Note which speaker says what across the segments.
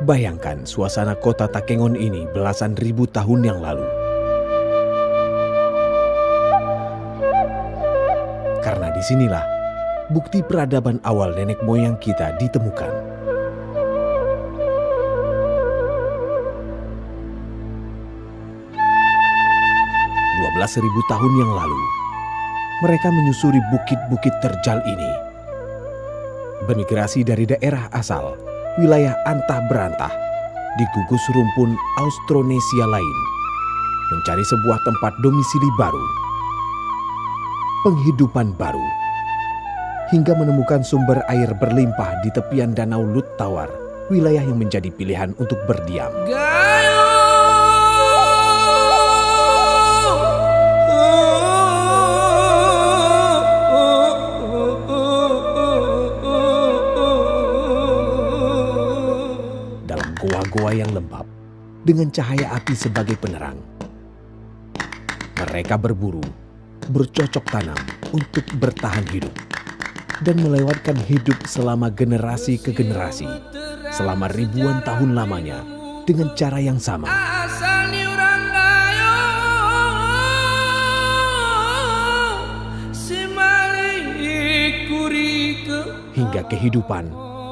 Speaker 1: Bayangkan suasana kota Takengon ini belasan ribu tahun yang lalu. Karena disinilah bukti peradaban awal nenek moyang kita ditemukan. 12.000 tahun yang lalu, mereka menyusuri bukit-bukit terjal ini. Bermigrasi dari daerah asal, wilayah antah berantah, di gugus rumpun Austronesia lain, mencari sebuah tempat domisili baru, penghidupan baru, hingga menemukan sumber air berlimpah di tepian Danau Lut Tawar, wilayah yang menjadi pilihan untuk berdiam. Dalam goa-goa yang lembab, dengan cahaya api sebagai penerang, mereka berburu, bercocok tanam untuk bertahan hidup, dan melewatkan hidup selama generasi ke generasi, selama ribuan tahun lamanya, dengan cara yang sama. Hingga kehidupan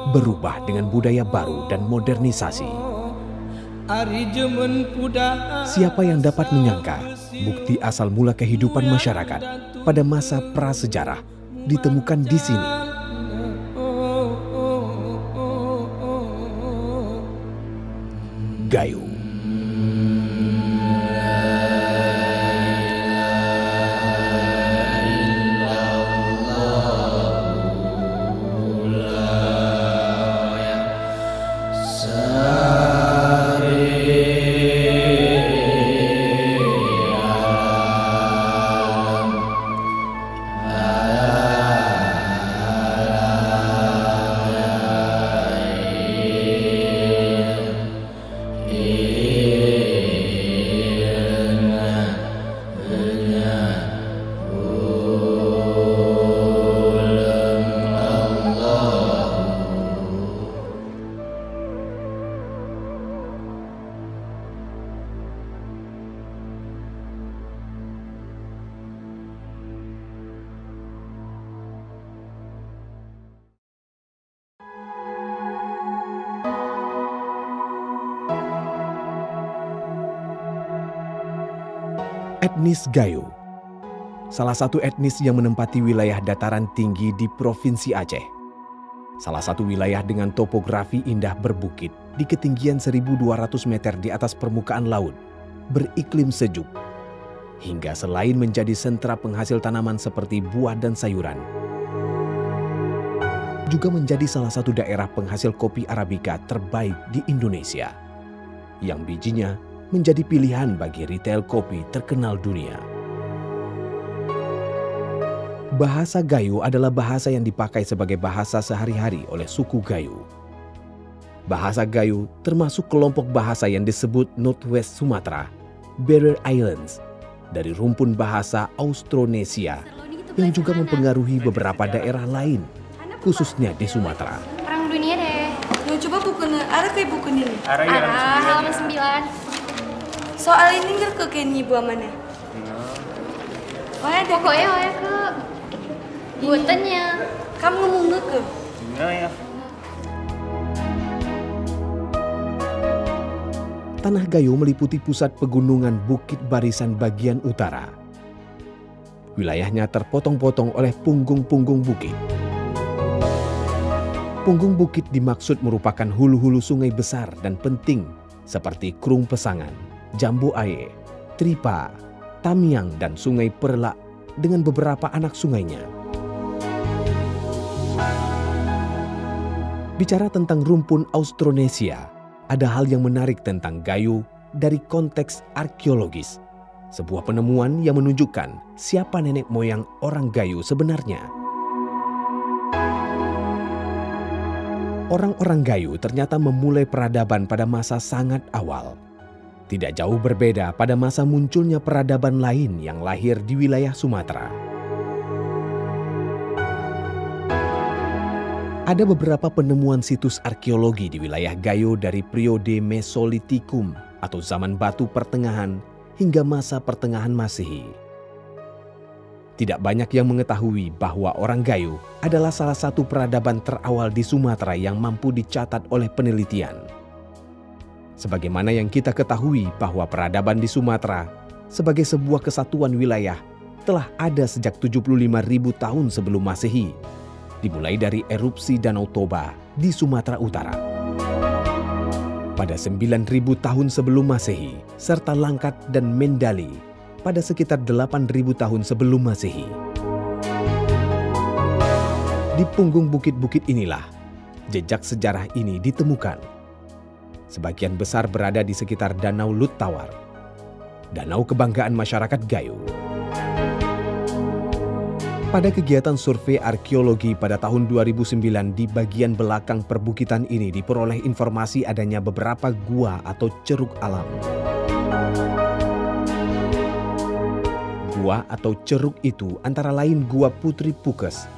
Speaker 1: berubah dengan budaya baru dan modernisasi. Siapa yang dapat menyangka bukti asal mula kehidupan masyarakat pada masa prasejarah ditemukan di sini. Gayo. Etnis Gayo, salah satu etnis yang menempati wilayah dataran tinggi di Provinsi Aceh. Salah satu wilayah dengan topografi indah berbukit di ketinggian 1.200 meter di atas permukaan laut, beriklim sejuk, hingga selain menjadi sentra penghasil tanaman seperti buah dan sayuran, juga menjadi salah satu daerah penghasil kopi Arabica terbaik di Indonesia, yang bijinya menjadi pilihan bagi retail kopi terkenal dunia. Bahasa Gayo adalah bahasa yang dipakai sebagai bahasa sehari-hari oleh suku Gayo. Bahasa Gayo termasuk kelompok bahasa yang disebut Northwest Sumatra, Barrier Islands, dari rumpun bahasa Austronesia yang juga mempengaruhi beberapa daerah lain, khususnya di Sumatera.
Speaker 2: Perang dunia deh.
Speaker 3: Coba bukunya, ada kayak buku ini.
Speaker 2: Halaman 9.
Speaker 3: Soal ini nggak ke Kenny buah mana?
Speaker 2: Pokoknya ke buatannya.
Speaker 3: Kamu ngomong nggak ke?
Speaker 4: Ya.
Speaker 1: Tanah Gayo meliputi pusat pegunungan Bukit Barisan bagian utara. Wilayahnya terpotong-potong oleh punggung-punggung bukit. Punggung bukit dimaksud merupakan hulu-hulu sungai besar dan penting seperti Krung Pesangan, Jambu Aye, Tripa, Tamiang, dan Sungai Perlak dengan beberapa anak sungainya. Bicara tentang rumpun Austronesia, ada hal yang menarik tentang Gayo dari konteks arkeologis. Sebuah penemuan yang menunjukkan siapa nenek moyang orang Gayo sebenarnya. Orang-orang Gayo ternyata memulai peradaban pada masa sangat awal. Tidak jauh berbeda pada masa munculnya peradaban lain yang lahir di wilayah Sumatera. Ada beberapa penemuan situs arkeologi di wilayah Gayo dari periode Mesolitikum atau zaman batu pertengahan hingga masa pertengahan Masehi. Tidak banyak yang mengetahui bahwa orang Gayo adalah salah satu peradaban terawal di Sumatera yang mampu dicatat oleh penelitian. Sebagaimana yang kita ketahui bahwa peradaban di Sumatera sebagai sebuah kesatuan wilayah telah ada sejak 75.000 tahun sebelum Masehi, dimulai dari erupsi Danau Toba di Sumatera Utara. Pada 9.000 tahun sebelum Masehi, serta Langkat dan Mendali pada sekitar 8.000 tahun sebelum Masehi. Di punggung bukit-bukit inilah jejak sejarah ini ditemukan. Sebagian besar berada di sekitar Danau Luttawar, danau kebanggaan masyarakat Gayo. Pada kegiatan survei arkeologi pada tahun 2009 di bagian belakang perbukitan ini diperoleh informasi adanya beberapa gua atau ceruk alam. Gua atau ceruk itu antara lain Gua Putri Pukes,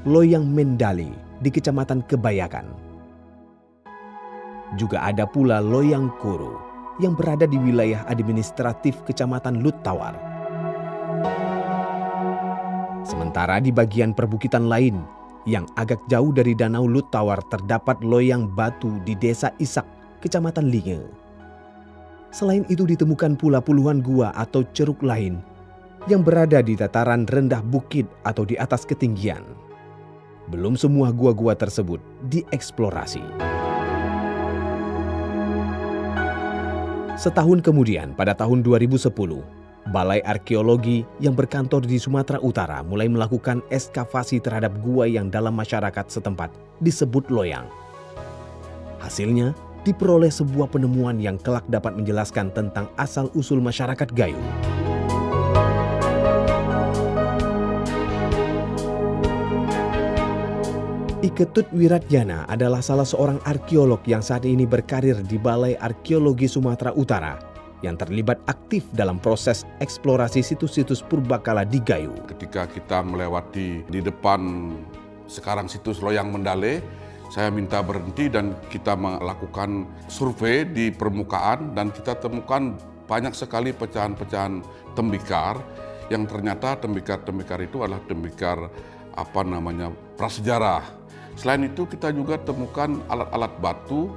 Speaker 1: Loyang Mendali di Kecamatan Kebayakan. Juga ada pula Loyang Kuru yang berada di wilayah administratif Kecamatan Luttawar. Sementara di bagian perbukitan lain yang agak jauh dari Danau Luttawar terdapat Loyang Batu di Desa Isak, Kecamatan Linge. Selain itu ditemukan pula puluhan gua atau ceruk lain yang berada di dataran rendah bukit atau di atas ketinggian. Belum semua gua-gua tersebut dieksplorasi. Setahun kemudian pada tahun 2010, Balai Arkeologi yang berkantor di Sumatera Utara mulai melakukan ekskavasi terhadap gua yang dalam masyarakat setempat disebut loyang. Hasilnya diperoleh sebuah penemuan yang kelak dapat menjelaskan tentang asal-usul masyarakat Gayo. Iketut Wiratjana adalah salah seorang arkeolog yang saat ini berkarir di Balai Arkeologi Sumatera Utara yang terlibat aktif dalam proses eksplorasi situs-situs purbakala di Gayo.
Speaker 4: Ketika kita melewati di depan sekarang situs Loyang Mendale, saya minta berhenti dan kita melakukan survei di permukaan dan kita temukan banyak sekali pecahan-pecahan tembikar yang ternyata tembikar-tembikar itu adalah tembikar prasejarah. Selain itu kita juga temukan alat-alat batu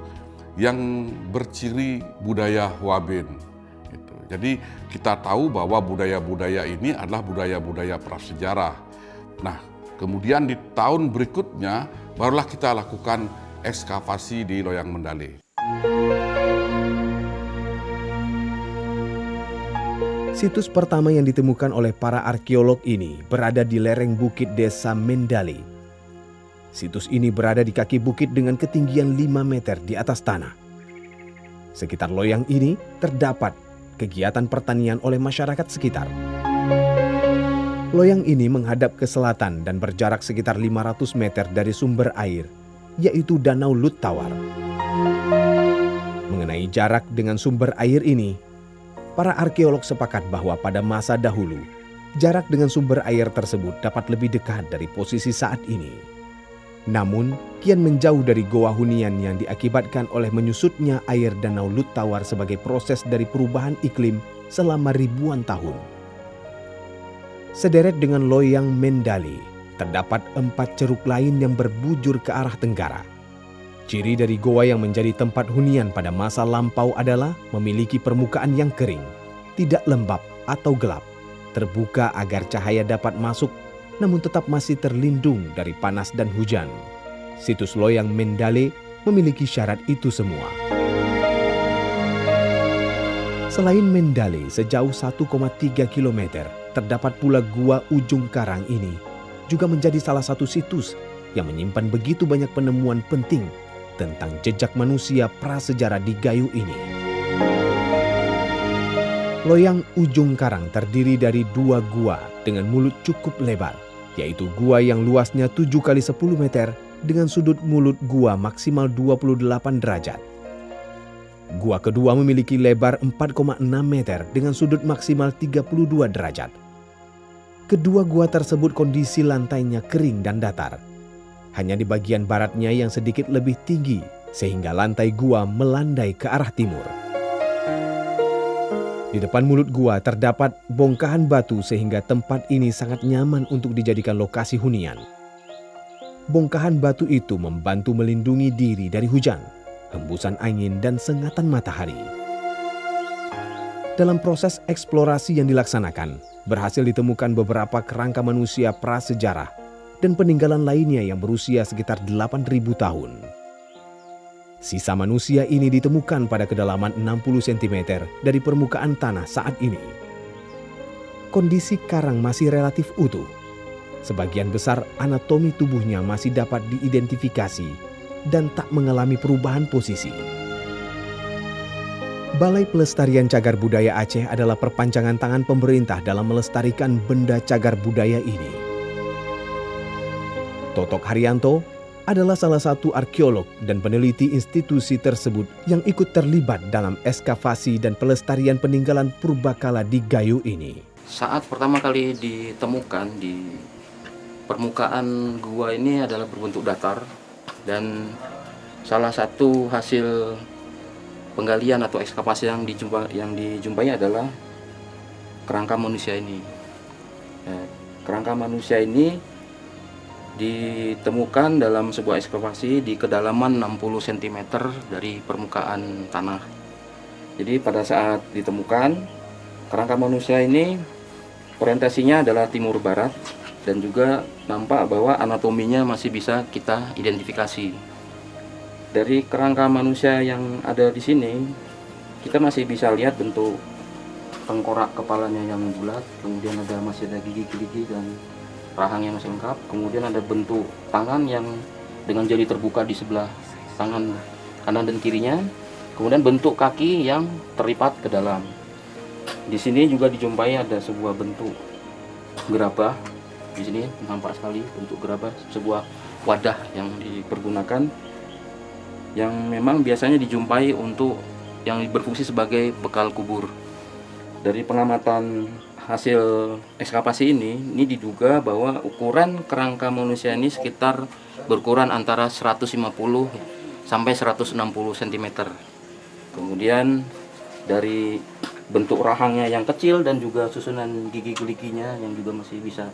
Speaker 4: yang berciri budaya Wabin. Jadi kita tahu bahwa budaya-budaya ini adalah budaya-budaya prasejarah. Nah, kemudian di tahun berikutnya barulah kita lakukan ekskavasi di Loyang Mendale.
Speaker 1: Situs pertama yang ditemukan oleh para arkeolog ini berada di lereng bukit Desa Mendali. Situs ini berada di kaki bukit dengan ketinggian 5 meter di atas tanah. Sekitar loyang ini terdapat kegiatan pertanian oleh masyarakat sekitar. Loyang ini menghadap ke selatan dan berjarak sekitar 500 meter dari sumber air, yaitu Danau Luttawar. Mengenai jarak dengan sumber air ini, para arkeolog sepakat bahwa pada masa dahulu, jarak dengan sumber air tersebut dapat lebih dekat dari posisi saat ini. Namun, kian menjauh dari Goa hunian yang diakibatkan oleh menyusutnya air Danau Luttawar sebagai proses dari perubahan iklim selama ribuan tahun. Sederet dengan Loyang Mendali, terdapat 4 ceruk lain yang berbujur ke arah tenggara. Ciri dari goa yang menjadi tempat hunian pada masa lampau adalah memiliki permukaan yang kering, tidak lembab atau gelap, terbuka agar cahaya dapat masuk namun tetap masih terlindung dari panas dan hujan. Situs Loyang Mendale memiliki syarat itu semua. Selain Mendale, sejauh 1,3 km, terdapat pula Gua Ujung Karang ini juga menjadi salah satu situs yang menyimpan begitu banyak penemuan penting tentang jejak manusia prasejarah di Gayo ini. Loyang Ujung Karang terdiri dari 2 gua dengan mulut cukup lebar, yaitu gua yang luasnya 7 kali 10 meter dengan sudut mulut gua maksimal 28 derajat. Gua kedua memiliki lebar 4,6 meter dengan sudut maksimal 32 derajat. Kedua gua tersebut kondisi lantainya kering dan datar. Hanya di bagian baratnya yang sedikit lebih tinggi, sehingga lantai gua melandai ke arah timur. Di depan mulut gua terdapat bongkahan batu sehingga tempat ini sangat nyaman untuk dijadikan lokasi hunian. Bongkahan batu itu membantu melindungi diri dari hujan, hembusan angin, dan sengatan matahari. Dalam proses eksplorasi yang dilaksanakan, berhasil ditemukan beberapa kerangka manusia prasejarah dan peninggalan lainnya yang berusia sekitar 8.000 tahun. Sisa manusia ini ditemukan pada kedalaman 60 cm dari permukaan tanah saat ini. Kondisi karang masih relatif utuh. Sebagian besar anatomi tubuhnya masih dapat diidentifikasi dan tak mengalami perubahan posisi. Balai Pelestarian Cagar Budaya Aceh adalah perpanjangan tangan pemerintah dalam melestarikan benda cagar budaya ini. Totok Haryanto adalah salah satu arkeolog dan peneliti institusi tersebut yang ikut terlibat dalam ekskavasi dan pelestarian peninggalan purbakala di Gayo ini.
Speaker 5: Saat pertama kali ditemukan di permukaan gua ini adalah berbentuk datar, dan salah satu hasil penggalian atau ekskavasi yang dijumpai adalah kerangka manusia ini. Kerangka manusia ini ditemukan dalam sebuah ekskavasi di kedalaman 60 cm dari permukaan tanah. Jadi pada saat ditemukan, kerangka manusia ini orientasinya adalah timur barat, dan juga nampak bahwa anatominya masih bisa kita identifikasi. Dari kerangka manusia yang ada di sini, kita masih bisa lihat bentuk tengkorak kepalanya yang bulat, kemudian masih ada gigi-gigi dan rahang yang masih lengkap, kemudian ada bentuk tangan yang dengan jari terbuka di sebelah tangan kanan dan kirinya, kemudian bentuk kaki yang terlipat ke dalam. Di sini juga dijumpai ada sebuah bentuk gerabah. Di sini nampak sekali bentuk gerabah, sebuah wadah yang dipergunakan, yang memang biasanya dijumpai untuk yang berfungsi sebagai bekal kubur. Dari pengamatan hasil ekskavasi ini diduga bahwa ukuran kerangka manusia ini sekitar berukuran antara 150 sampai 160 cm. Kemudian dari bentuk rahangnya yang kecil dan juga susunan gigi-giginya yang juga masih bisa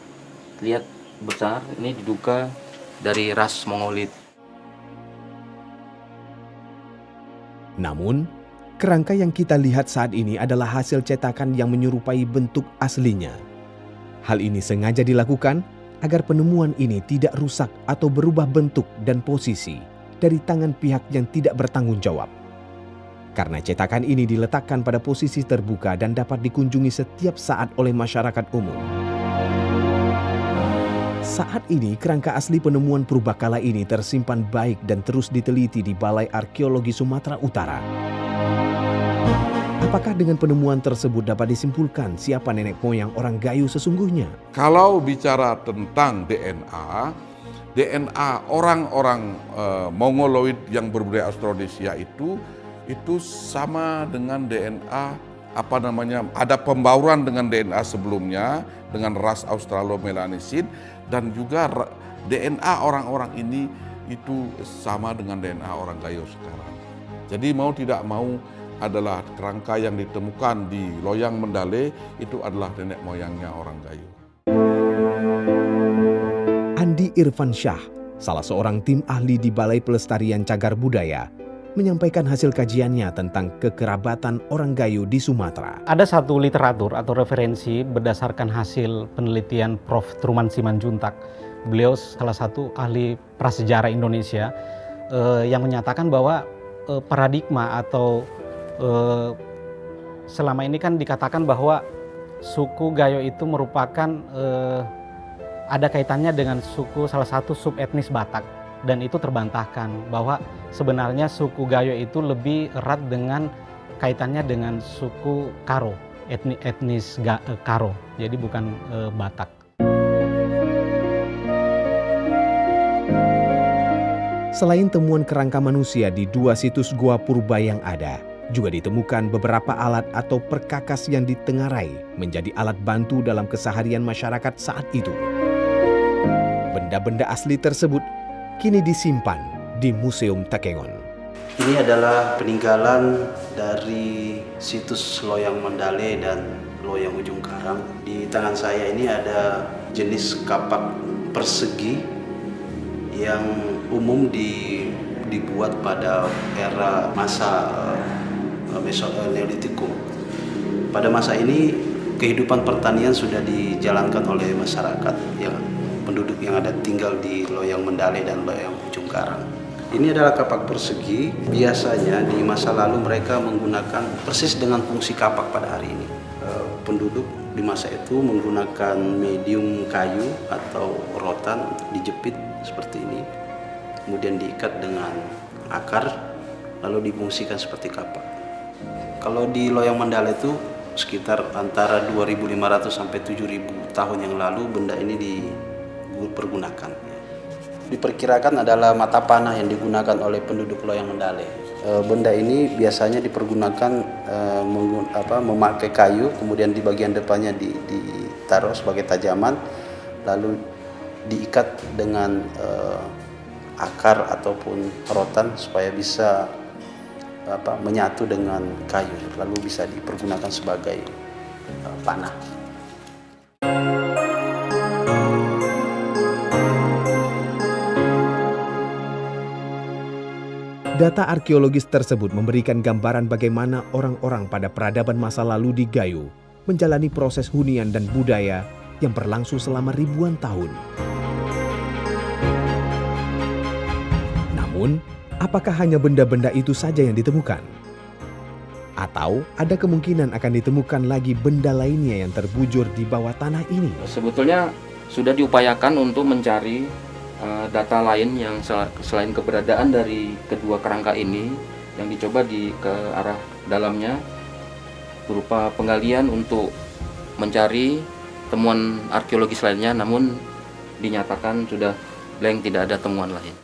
Speaker 5: lihat besar, ini diduga dari ras Mongolit.
Speaker 1: Namun, kerangka yang kita lihat saat ini adalah hasil cetakan yang menyerupai bentuk aslinya. Hal ini sengaja dilakukan agar penemuan ini tidak rusak atau berubah bentuk dan posisi dari tangan pihak yang tidak bertanggung jawab. Karena cetakan ini diletakkan pada posisi terbuka dan dapat dikunjungi setiap saat oleh masyarakat umum. Saat ini, kerangka asli penemuan purbakala ini tersimpan baik dan terus diteliti di Balai Arkeologi Sumatera Utara. Apakah dengan penemuan tersebut dapat disimpulkan siapa nenek moyang orang Gayo sesungguhnya?
Speaker 4: Kalau bicara tentang DNA orang-orang Mongoloid yang berbudaya Austronesia itu sama dengan DNA ada pembauran dengan DNA sebelumnya dengan ras Australomelanesid, dan juga DNA orang-orang ini itu sama dengan DNA orang Gayo sekarang. Jadi mau tidak mau adalah kerangka yang ditemukan di Loyang Mendale itu adalah nenek moyangnya orang Gayo.
Speaker 1: Andi Irfan Syah, salah seorang tim ahli di Balai Pelestarian Cagar Budaya, menyampaikan hasil kajiannya tentang kekerabatan orang Gayo di Sumatera.
Speaker 6: Ada satu literatur atau referensi berdasarkan hasil penelitian Prof. Truman Simanjuntak. Beliau salah satu ahli prasejarah Indonesia yang menyatakan bahwa paradigma atau selama ini kan dikatakan bahwa suku Gayo itu merupakan ada kaitannya dengan salah satu subetnis Batak. Dan itu terbantahkan bahwa sebenarnya suku Gayo itu lebih erat dengan kaitannya dengan suku Karo, etnis Karo, jadi bukan Batak.
Speaker 1: Selain temuan kerangka manusia di 2 situs gua purba yang ada, juga ditemukan beberapa alat atau perkakas yang ditengarai menjadi alat bantu dalam keseharian masyarakat saat itu. Benda-benda asli tersebut kini disimpan di Museum Takengon.
Speaker 7: Ini adalah peninggalan dari situs Loyang Mandale dan Loyang Ujung Karang. Di tangan saya ini ada jenis kapak persegi yang umum dibuat pada era masa Neolitikum. Pada masa ini kehidupan pertanian sudah dijalankan oleh masyarakat yang penduduk yang ada tinggal di Loyang Mandale dan Loyang Ujung Karang. Ini adalah kapak persegi. Biasanya di masa lalu mereka menggunakan persis dengan fungsi kapak pada hari ini. Penduduk di masa itu menggunakan medium kayu atau rotan untuk dijepit seperti ini, kemudian diikat dengan akar, lalu difungsikan seperti kapak. Kalau di Loyang Mandale itu sekitar antara 2.500 sampai 7.000 tahun yang lalu benda ini dipergunakan. Diperkirakan adalah mata panah yang digunakan oleh penduduk Loyang Mandale. Benda ini biasanya dipergunakan memakai kayu, kemudian di bagian depannya ditaruh sebagai tajaman, lalu diikat dengan akar ataupun rotan supaya bisa menyatu dengan kayu, lalu bisa dipergunakan sebagai panah.
Speaker 1: Data arkeologis tersebut memberikan gambaran bagaimana orang-orang pada peradaban masa lalu di Gayo menjalani proses hunian dan budaya yang berlangsung selama ribuan tahun. Namun, apakah hanya benda-benda itu saja yang ditemukan? Atau ada kemungkinan akan ditemukan lagi benda lainnya yang terbujur di bawah tanah ini?
Speaker 5: Sebetulnya sudah diupayakan untuk mencari data lain yang selain keberadaan dari kedua kerangka ini, yang dicoba ke arah dalamnya berupa penggalian untuk mencari temuan arkeologis lainnya, namun dinyatakan sudah blank, tidak ada temuan lain.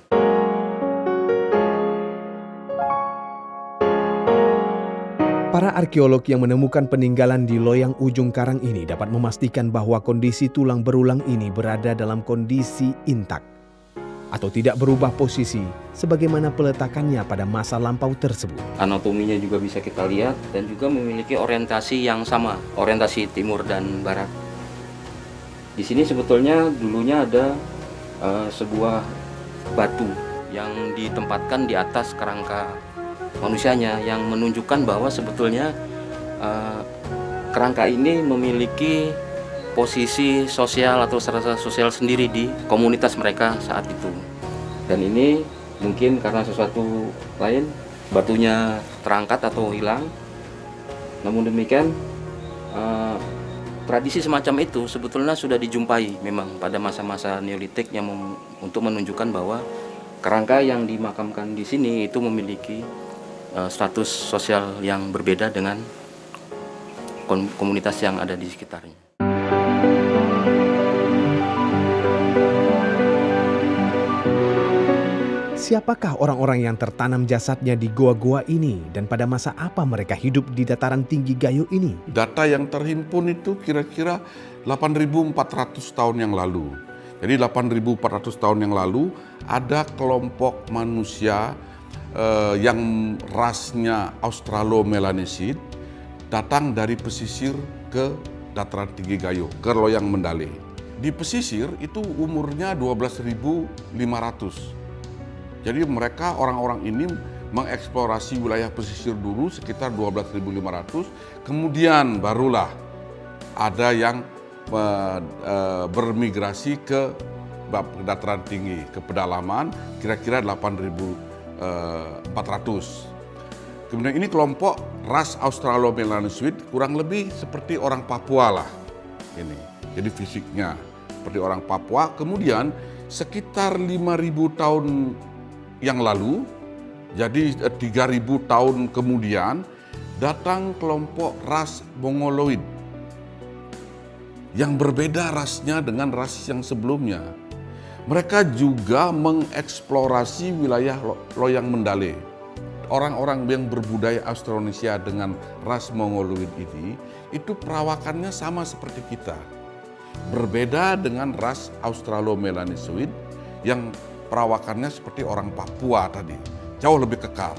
Speaker 1: Para arkeolog yang menemukan peninggalan di Loyang Ujung Karang ini dapat memastikan bahwa kondisi tulang berulang ini berada dalam kondisi intak atau tidak berubah posisi sebagaimana peletakannya pada masa lampau tersebut.
Speaker 5: Anatominya juga bisa kita lihat dan juga memiliki orientasi yang sama, orientasi timur dan barat. Di sini sebetulnya dulunya ada sebuah batu yang ditempatkan di atas kerangka manusianya, yang menunjukkan bahwa sebetulnya kerangka ini memiliki posisi sosial atau strata sosial sendiri di komunitas mereka saat itu. Dan ini mungkin karena sesuatu lain batunya terangkat atau hilang. Namun demikian tradisi semacam itu sebetulnya sudah dijumpai memang pada masa-masa Neolitik yang untuk menunjukkan bahwa kerangka yang dimakamkan di sini itu memiliki status sosial yang berbeda dengan komunitas yang ada di sekitarnya.
Speaker 1: Siapakah orang-orang yang tertanam jasadnya di goa-goa ini dan pada masa apa mereka hidup di dataran tinggi Gayo ini?
Speaker 4: Data yang terhimpun itu kira-kira 8.400 tahun yang lalu. Jadi 8.400 tahun yang lalu ada kelompok manusia yang rasnya Australo-Melanesid datang dari pesisir ke dataran tinggi Gayo, ke Loyang Mandale. Di pesisir itu umurnya 12.500. Jadi mereka, orang-orang ini mengeksplorasi wilayah pesisir dulu sekitar 12.500, kemudian barulah ada yang bermigrasi ke dataran tinggi, ke pedalaman kira-kira 8.400. Kemudian ini kelompok ras Australo-Melanesid kurang lebih seperti orang Papua lah ini. Jadi fisiknya seperti orang Papua. Kemudian sekitar 5.000 tahun yang lalu, jadi 3.000 tahun kemudian datang kelompok ras Mongoloid yang berbeda rasnya dengan ras yang sebelumnya. Mereka juga mengeksplorasi wilayah Loyang Mandale. Orang-orang yang berbudaya Austronesia dengan ras Mongoloid ini, itu perawakannya sama seperti kita. Berbeda dengan ras Australo-Melanesid yang perawakannya seperti orang Papua tadi, jauh lebih kekar.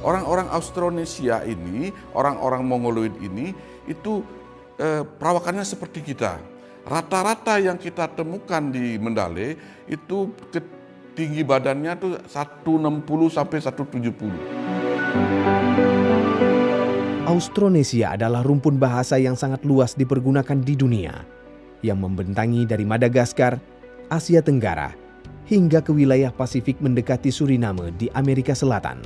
Speaker 4: Orang-orang Austronesia ini, orang-orang Mongoloid ini, itu perawakannya seperti kita. Rata-rata yang kita temukan di Mendale itu tinggi badannya tuh 160 sampai 170.
Speaker 1: Austronesia adalah rumpun bahasa yang sangat luas dipergunakan di dunia, yang membentangi dari Madagaskar, Asia Tenggara, hingga ke wilayah Pasifik mendekati Suriname di Amerika Selatan.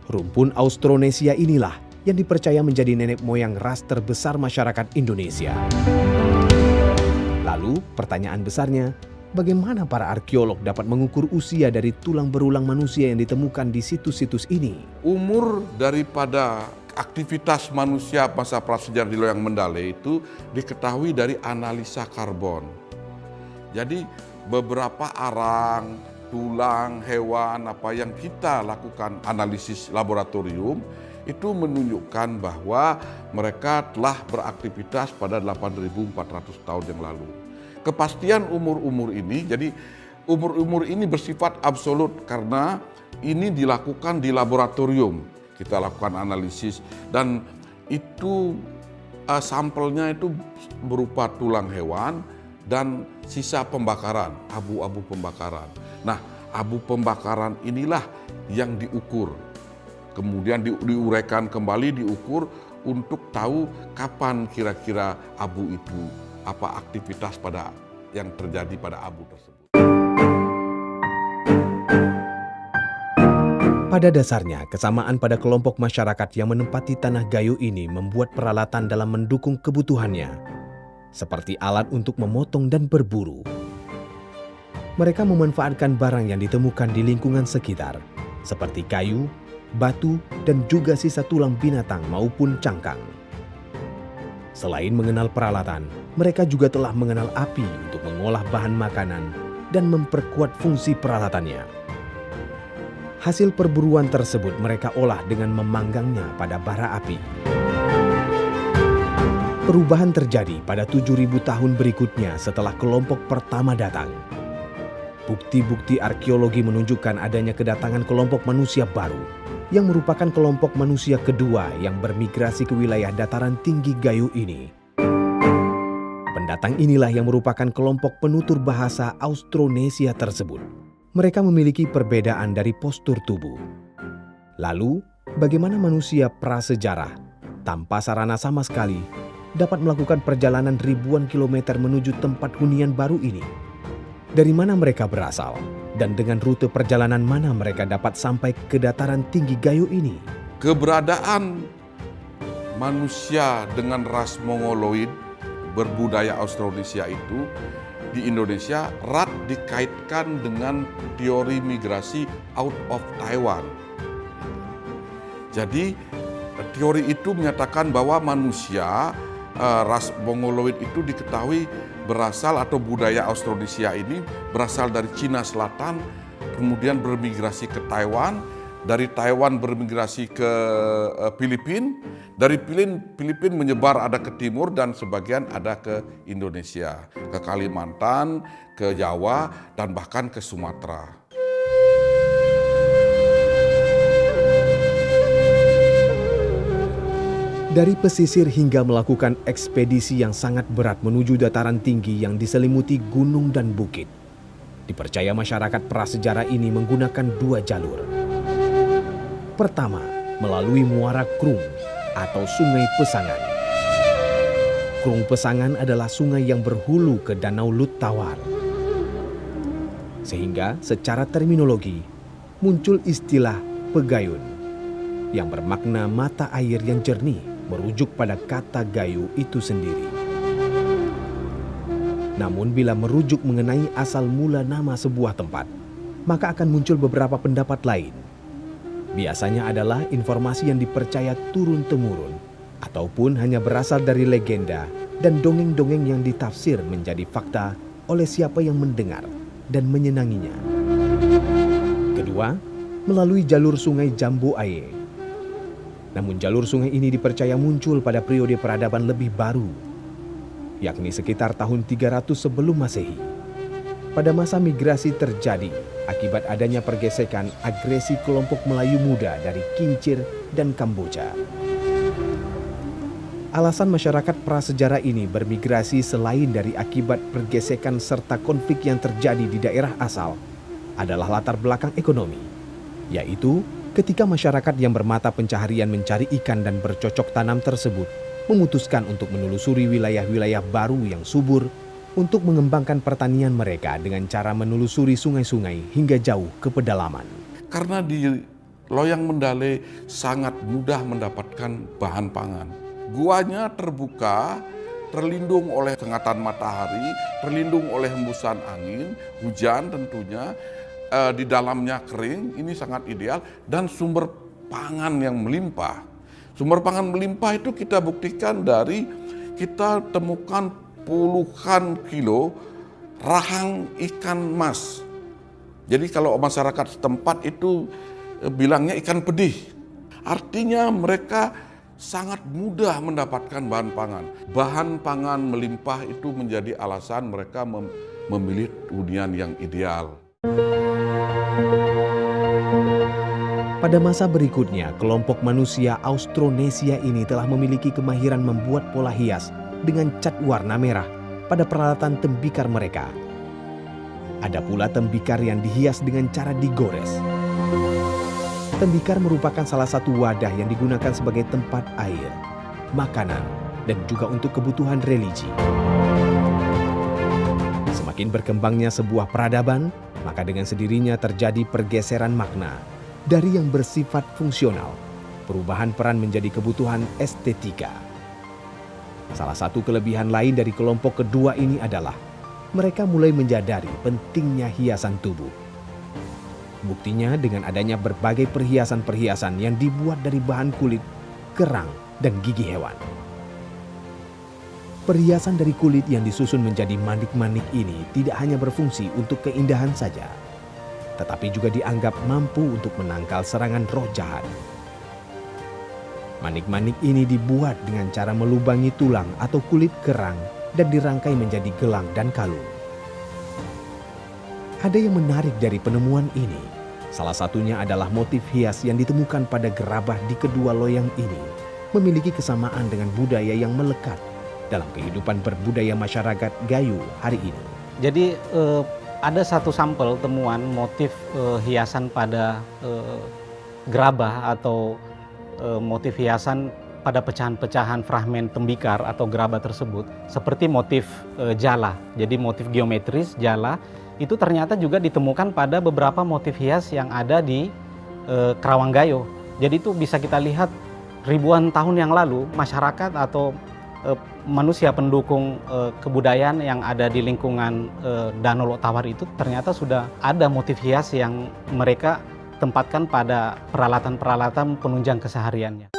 Speaker 1: Rumpun Austronesia inilah yang dipercaya menjadi nenek moyang ras terbesar masyarakat Indonesia. Lalu, pertanyaan besarnya, bagaimana para arkeolog dapat mengukur usia dari tulang berulang manusia yang ditemukan di situs-situs ini?
Speaker 4: Umur daripada aktivitas manusia masa prasejarah di loyang Mendale itu diketahui dari analisa karbon. Jadi beberapa arang, tulang, hewan, apa yang kita lakukan analisis laboratorium itu menunjukkan bahwa mereka telah beraktivitas pada 8.400 tahun yang lalu. Kepastian umur-umur ini, jadi umur-umur ini bersifat absolut karena ini dilakukan di laboratorium. Kita lakukan analisis dan itu sampelnya itu berupa tulang hewan dan sisa pembakaran, abu-abu pembakaran. Nah, abu pembakaran inilah yang diukur. Kemudian diuraikan kembali, diukur untuk tahu kapan kira-kira abu itu, apa aktivitas yang terjadi pada abu tersebut.
Speaker 1: Pada dasarnya, kesamaan pada kelompok masyarakat yang menempati tanah Gayo ini membuat peralatan dalam mendukung kebutuhannya, seperti alat untuk memotong dan berburu. Mereka memanfaatkan barang yang ditemukan di lingkungan sekitar, seperti kayu, batu, dan juga sisa tulang binatang maupun cangkang. Selain mengenal peralatan, mereka juga telah mengenal api untuk mengolah bahan makanan dan memperkuat fungsi peralatannya. Hasil perburuan tersebut mereka olah dengan memanggangnya pada bara api. Perubahan terjadi pada 7.000 tahun berikutnya setelah kelompok pertama datang. Bukti-bukti arkeologi menunjukkan adanya kedatangan kelompok manusia baru yang merupakan kelompok manusia kedua yang bermigrasi ke wilayah dataran tinggi Gayo ini. Pendatang inilah yang merupakan kelompok penutur bahasa Austronesia tersebut. Mereka memiliki perbedaan dari postur tubuh. Lalu, bagaimana manusia prasejarah tanpa sarana sama sekali dapat melakukan perjalanan ribuan kilometer menuju tempat hunian baru ini? Dari mana mereka berasal? Dan dengan rute perjalanan mana mereka dapat sampai ke dataran tinggi Gayo ini?
Speaker 4: Keberadaan manusia dengan ras Mongoloid berbudaya Austronesia itu di Indonesia erat dikaitkan dengan teori migrasi out of Taiwan. Jadi teori itu menyatakan bahwa manusia ras Mongoloid itu diketahui berasal atau budaya Austronesia ini berasal dari Cina Selatan, kemudian bermigrasi ke Taiwan, dari Taiwan bermigrasi ke Filipina, dari Filipina menyebar ada ke timur dan sebagian ada ke Indonesia, ke Kalimantan, ke Jawa, dan bahkan ke Sumatera.
Speaker 1: Dari pesisir hingga melakukan ekspedisi yang sangat berat menuju dataran tinggi yang diselimuti gunung dan bukit. Dipercaya masyarakat prasejarah ini menggunakan dua jalur. Pertama, melalui Muara Krung atau Sungai Pesangan. Krung Pesangan adalah sungai yang berhulu ke Danau Lut Tawar. Sehingga secara terminologi muncul istilah Pegayun yang bermakna mata air yang jernih, merujuk pada kata Gayo itu sendiri. Namun bila merujuk mengenai asal mula nama sebuah tempat, maka akan muncul beberapa pendapat lain. Biasanya adalah informasi yang dipercaya turun-temurun, ataupun hanya berasal dari legenda dan dongeng-dongeng yang ditafsir menjadi fakta oleh siapa yang mendengar dan menyenanginya. Kedua, melalui jalur sungai Jambu Aye. Namun jalur sungai ini dipercaya muncul pada periode peradaban lebih baru, yakni sekitar tahun 300 sebelum Masehi. pada masa migrasi terjadi akibat adanya pergesekan agresi kelompok Melayu muda dari Kincir dan Kamboja. Alasan masyarakat prasejarah ini bermigrasi selain dari akibat pergesekan serta konflik yang terjadi di daerah asal adalah latar belakang ekonomi, yaitu ketika masyarakat yang bermata pencaharian mencari ikan dan bercocok tanam tersebut memutuskan untuk menelusuri wilayah-wilayah baru yang subur untuk mengembangkan pertanian mereka dengan cara menelusuri sungai-sungai hingga jauh ke pedalaman.
Speaker 4: Karena di Loyang Mendale sangat mudah mendapatkan bahan pangan. Guanya terbuka, terlindung oleh sengatan matahari, terlindung oleh hembusan angin, hujan tentunya, di dalamnya kering, ini sangat ideal, dan sumber pangan yang melimpah. Sumber pangan melimpah itu kita buktikan dari kita temukan puluhan kilo rahang ikan mas. Jadi kalau masyarakat setempat itu bilangnya ikan pedih. Artinya mereka sangat mudah mendapatkan bahan pangan. Bahan pangan melimpah itu menjadi alasan mereka memilih hunian yang ideal.
Speaker 1: Pada masa berikutnya, kelompok manusia Austronesia ini telah memiliki kemahiran membuat pola hias dengan cat warna merah pada peralatan tembikar mereka. Ada pula tembikar yang dihias dengan cara digores. Tembikar merupakan salah satu wadah yang digunakan sebagai tempat air, makanan, dan juga untuk kebutuhan religi. Semakin berkembangnya sebuah peradaban, maka dengan sendirinya terjadi pergeseran makna dari yang bersifat fungsional, perubahan peran menjadi kebutuhan estetika. Salah satu kelebihan lain dari kelompok kedua ini adalah mereka mulai menyadari pentingnya hiasan tubuh. Buktinya dengan adanya berbagai perhiasan-perhiasan yang dibuat dari bahan kulit, kerang, dan gigi hewan. Perhiasan dari kulit yang disusun menjadi manik-manik ini tidak hanya berfungsi untuk keindahan saja, tetapi juga dianggap mampu untuk menangkal serangan roh jahat. Manik-manik ini dibuat dengan cara melubangi tulang atau kulit kerang dan dirangkai menjadi gelang dan kalung. Ada yang menarik dari penemuan ini. Salah satunya adalah motif hias yang ditemukan pada gerabah di kedua loyang ini memiliki kesamaan dengan budaya yang melekat dalam kehidupan berbudaya masyarakat Gayo hari ini.
Speaker 6: Jadi ada satu sampel temuan motif hiasan pada gerabah atau motif hiasan pada pecahan-pecahan fragmen tembikar atau gerabah tersebut seperti motif jala. Jadi motif geometris jala itu ternyata juga ditemukan pada beberapa motif hias yang ada di Kerawang Gayo. Jadi itu bisa kita lihat ribuan tahun yang lalu masyarakat atau manusia pendukung kebudayaan yang ada di lingkungan Danau Lok Tawar itu ternyata sudah ada motif hias yang mereka tempatkan pada peralatan-peralatan penunjang kesehariannya.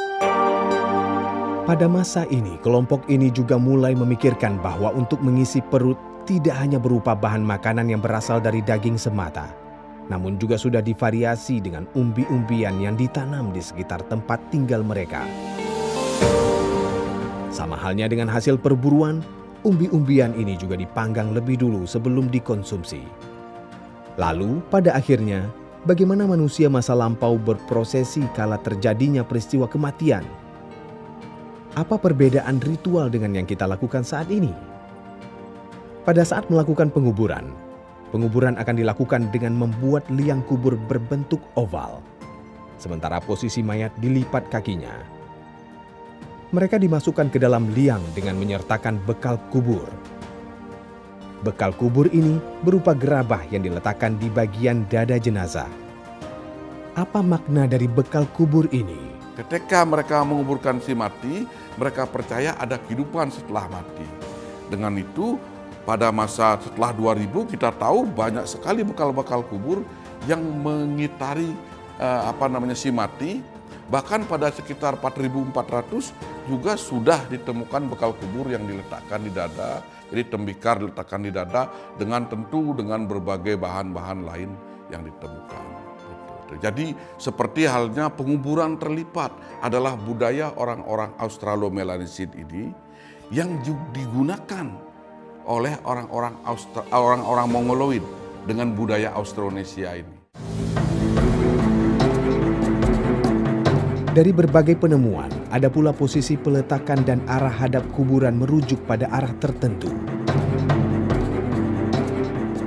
Speaker 1: Pada masa ini, kelompok ini juga mulai memikirkan bahwa untuk mengisi perut tidak hanya berupa bahan makanan yang berasal dari daging semata, namun juga sudah divariasi dengan umbi-umbian yang ditanam di sekitar tempat tinggal mereka. Sama halnya dengan hasil perburuan, umbi-umbian ini juga dipanggang lebih dulu sebelum dikonsumsi. Lalu, pada akhirnya, bagaimana manusia masa lampau berprosesi kala terjadinya peristiwa kematian? Apa perbedaan ritual dengan yang kita lakukan saat ini? Pada saat melakukan penguburan akan dilakukan dengan membuat liang kubur berbentuk oval, sementara posisi mayat dilipat kakinya. Mereka dimasukkan ke dalam liang dengan menyertakan bekal kubur. Bekal kubur ini berupa gerabah yang diletakkan di bagian dada jenazah. Apa makna dari bekal kubur ini?
Speaker 4: Ketika mereka menguburkan si mati, mereka percaya ada kehidupan setelah mati. Dengan itu, pada masa setelah 2000 kita tahu banyak sekali bekal-bekal kubur yang mengitari si mati. Bahkan pada sekitar 4400 juga sudah ditemukan bekal kubur yang diletakkan di dada. Jadi tembikar diletakkan di dada dengan tentu dengan berbagai bahan-bahan lain yang ditemukan. Jadi seperti halnya penguburan terlipat adalah budaya orang-orang Australomelanesid ini yang digunakan oleh orang-orang Mongoloid dengan budaya Austronesia ini.
Speaker 1: Dari berbagai penemuan, ada pula posisi peletakan dan arah hadap kuburan merujuk pada arah tertentu.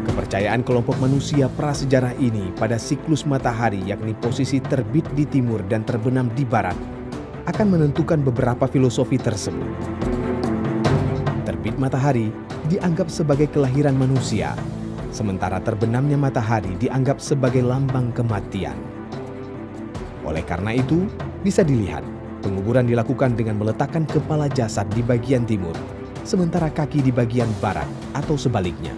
Speaker 1: Kepercayaan kelompok manusia prasejarah ini pada siklus matahari, yakni posisi terbit di timur dan terbenam di barat, akan menentukan beberapa filosofi tersebut. Terbit matahari dianggap sebagai kelahiran manusia, sementara terbenamnya matahari dianggap sebagai lambang kematian. Oleh karena itu, bisa dilihat penguburan dilakukan dengan meletakkan kepala jasad di bagian timur, sementara kaki di bagian barat atau sebaliknya.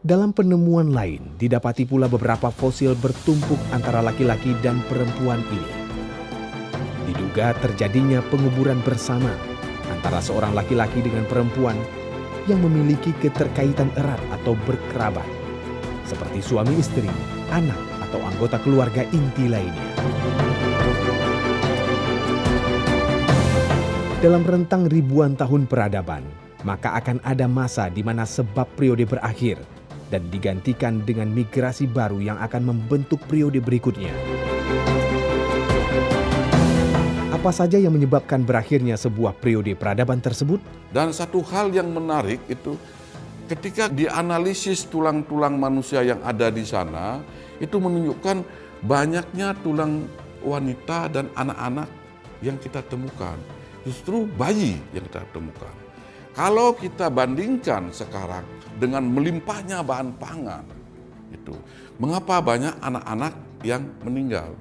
Speaker 1: Dalam penemuan lain, didapati pula beberapa fosil bertumpuk antara laki-laki dan perempuan ini. Diduga terjadinya penguburan bersama antara seorang laki-laki dengan perempuan yang memiliki keterkaitan erat atau berkerabat, seperti suami istri, anak, atau anggota keluarga inti lainnya. Dalam rentang ribuan tahun peradaban, maka akan ada masa di mana sebab periode berakhir dan digantikan dengan migrasi baru yang akan membentuk periode berikutnya. Apa saja yang menyebabkan berakhirnya sebuah periode peradaban tersebut?
Speaker 4: Dan satu hal yang menarik itu ketika dianalisis tulang-tulang manusia yang ada di sana, itu menunjukkan banyaknya tulang wanita dan anak-anak yang kita temukan. Justru bayi yang kita temukan. Kalau kita bandingkan sekarang dengan melimpahnya bahan pangan, itu mengapa banyak anak-anak yang meninggal?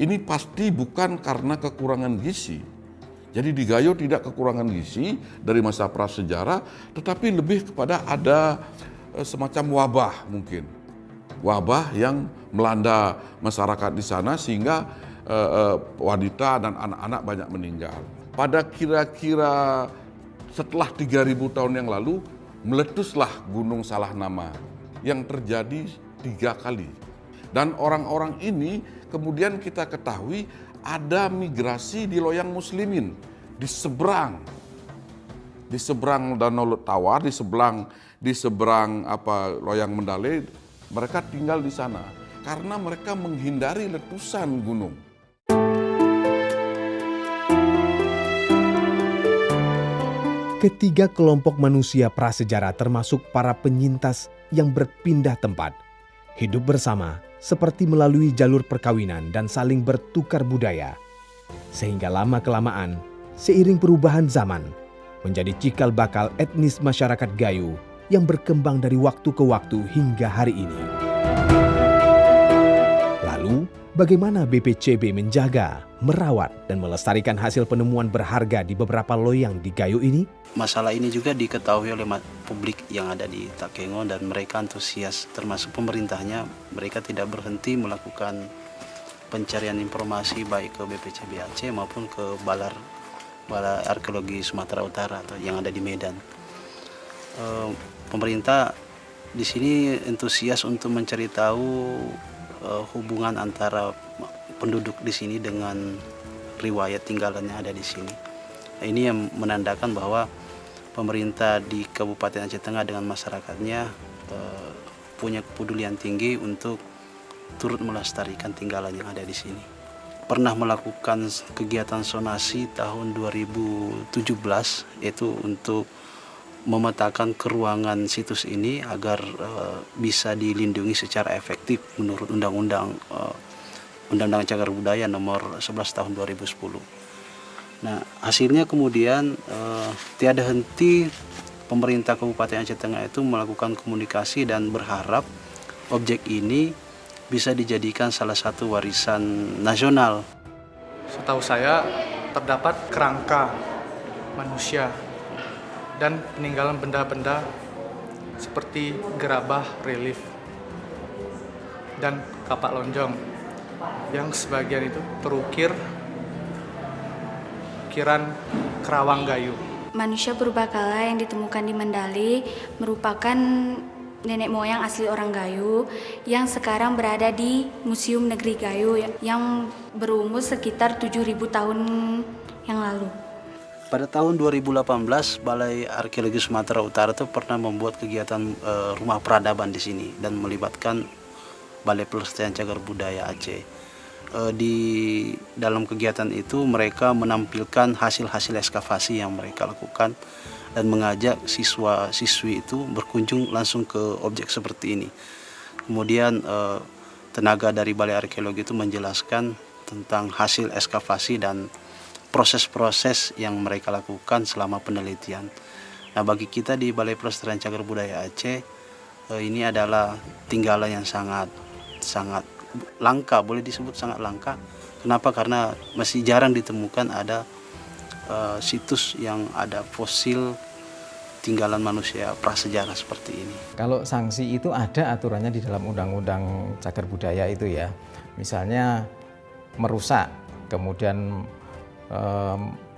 Speaker 4: Ini pasti bukan karena kekurangan gizi. Jadi di Gayo tidak kekurangan gizi dari masa prasejarah, tetapi lebih kepada ada semacam wabah mungkin. Wabah yang melanda masyarakat di sana sehingga wanita dan anak-anak banyak meninggal. Pada kira-kira setelah 3.000 tahun yang lalu, meletuslah Gunung Salahnama yang terjadi 3 kali. Dan orang-orang ini kemudian kita ketahui ada migrasi di loyang muslimin, di seberang Danau Tawar, di seberang loyang Mendale, mereka tinggal di sana karena mereka menghindari letusan gunung.
Speaker 1: Ketiga kelompok manusia prasejarah termasuk para penyintas yang berpindah tempat, hidup bersama seperti melalui jalur perkawinan dan saling bertukar budaya. Sehingga lama-kelamaan, seiring perubahan zaman, menjadi cikal bakal etnis masyarakat Gayo yang berkembang dari waktu ke waktu hingga hari ini. Lalu, bagaimana BPCB menjaga, merawat, dan melestarikan hasil penemuan berharga di beberapa loyang di Gayo ini?
Speaker 7: Masalah ini juga diketahui oleh publik yang ada di Takengon dan mereka antusias, termasuk pemerintahnya. Mereka tidak berhenti melakukan pencarian informasi baik ke BPCB Aceh maupun ke Balai Arkeologi Sumatera Utara atau yang ada di Medan. Pemerintah di sini antusias untuk mencari tahu hubungan antara penduduk di sini dengan riwayat tinggalannya ada di sini. Ini yang menandakan bahwa pemerintah di Kabupaten Aceh Tengah dengan masyarakatnya punya kepedulian tinggi untuk turut melestarikan tinggalan yang ada di sini. Pernah melakukan kegiatan sonasi tahun 2017 yaitu untuk memetakan keruangan situs ini agar bisa dilindungi secara efektif menurut Undang-Undang Cagar Budaya nomor 11 tahun 2010. Nah, hasilnya kemudian tiada henti pemerintah Kabupaten Aceh Tengah itu melakukan komunikasi dan berharap objek ini bisa dijadikan salah satu warisan nasional.
Speaker 8: Setahu saya terdapat kerangka manusia dan peninggalan benda-benda seperti gerabah relief dan kapak lonjong yang sebagian itu terukir ukiran Kerawang Gayo.
Speaker 2: Manusia purbakala yang ditemukan di Mendale merupakan nenek moyang asli orang Gayo yang sekarang berada di Museum Negeri Gayo yang berumur sekitar 7.000 tahun yang lalu.
Speaker 7: Pada tahun 2018, Balai Arkeologi Sumatera Utara itu pernah membuat kegiatan rumah peradaban di sini dan melibatkan Balai Pelestarian Cagar Budaya Aceh. Di dalam kegiatan itu mereka menampilkan hasil-hasil ekskavasi yang mereka lakukan dan mengajak siswa-siswi itu berkunjung langsung ke objek seperti ini. Kemudian tenaga dari Balai Arkeologi itu menjelaskan tentang hasil ekskavasi dan proses-proses yang mereka lakukan selama penelitian. Nah, bagi kita di Balai Pelestarian Cagar Budaya Aceh, ini adalah tinggalan yang sangat langka, boleh disebut sangat langka. Kenapa? Karena masih jarang ditemukan ada situs yang ada fosil tinggalan manusia prasejarah seperti ini.
Speaker 9: Kalau sanksi itu ada aturannya di dalam Undang-Undang Cagar Budaya itu ya. Misalnya merusak, kemudian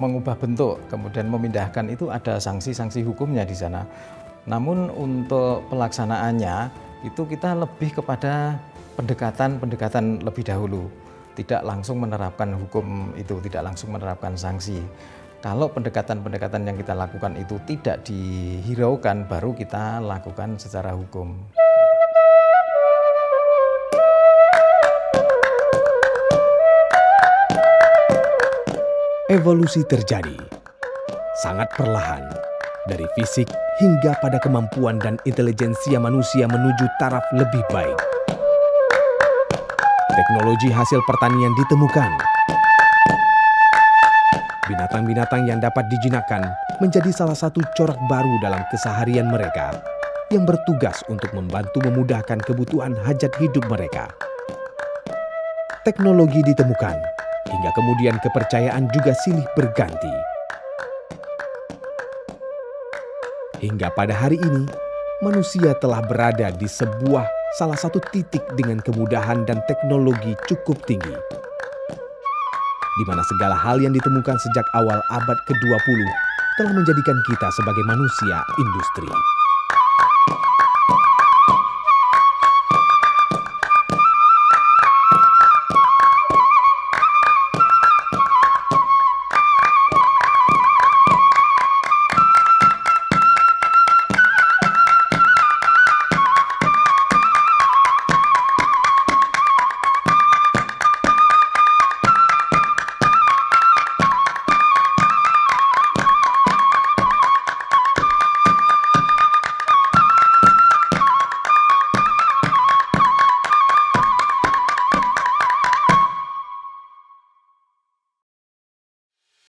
Speaker 9: mengubah bentuk, kemudian memindahkan, itu ada sanksi-sanksi hukumnya di sana. Namun untuk pelaksanaannya itu kita lebih kepada pendekatan lebih dahulu, tidak langsung menerapkan hukum itu, tidak langsung menerapkan sanksi. Kalau pendekatan-pendekatan yang kita lakukan itu tidak dihiraukan, baru kita lakukan secara hukum.
Speaker 1: Evolusi terjadi sangat perlahan, dari fisik hingga pada kemampuan dan intelijensia manusia menuju taraf lebih baik. Teknologi hasil pertanian ditemukan. Binatang-binatang yang dapat dijinakkan menjadi salah satu corak baru dalam keseharian mereka yang bertugas untuk membantu memudahkan kebutuhan hajat hidup mereka. Teknologi ditemukan, hingga kemudian kepercayaan juga silih berganti. Hingga pada hari ini, manusia telah berada di salah satu titik dengan kemudahan dan teknologi cukup tinggi, di mana segala hal yang ditemukan sejak awal abad ke-20 telah menjadikan kita sebagai manusia industri.